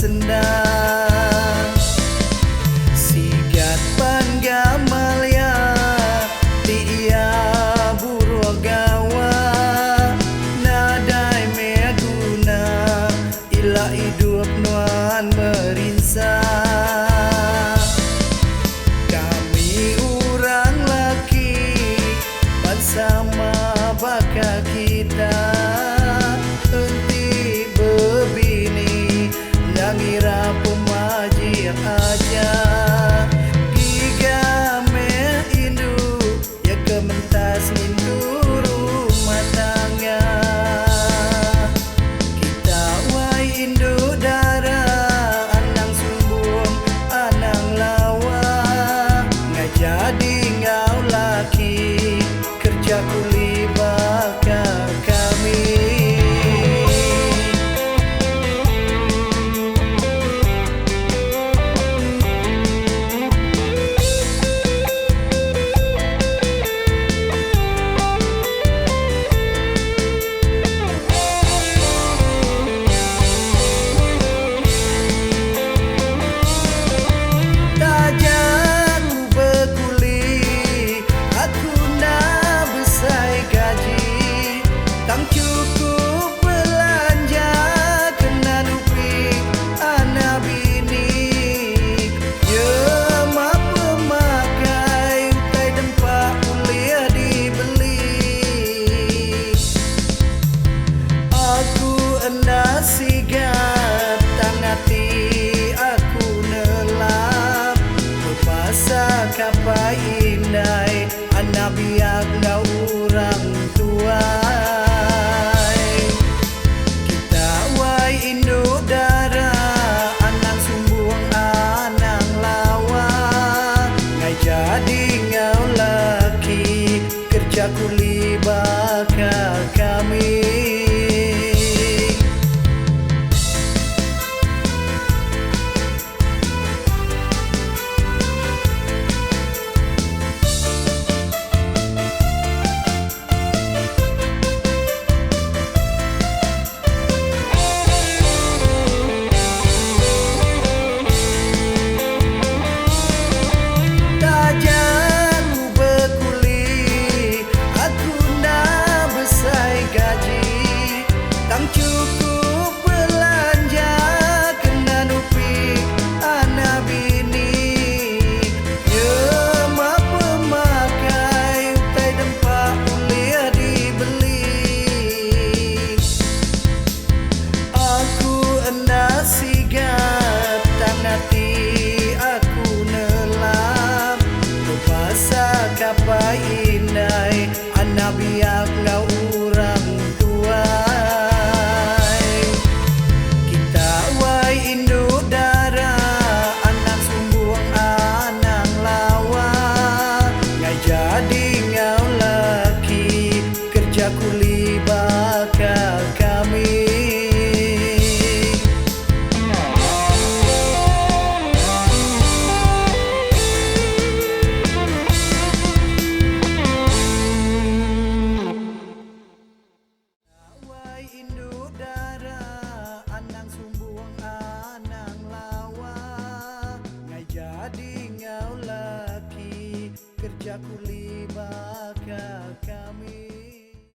sendang sigat panggamalya tiia burugawa nadai meguna ila hidup nuan merinsa kami orang laki bersama baka kita henti bebini nangira pemaji aja gigame indu ya kementas nindu rumah tangga kita wai indu dara anang sumbung anang lawa nggak jadi ngau laki kerja kuli baka kami sigat tangati aku nelap berpasa kapai indai anak biak na orang tuai kita wai induk dara anang sumbung anang lawa ngai jadi ngau laki kerja kuli baka kami kapai indai anak biak ngau orang tuai kita wai induk dara anang sumbung anang lawa ngai jadi ngau laki kerja kuli baka kami induk dara anang sumbung anang lawa ngai jadi ngau laki kerja kuli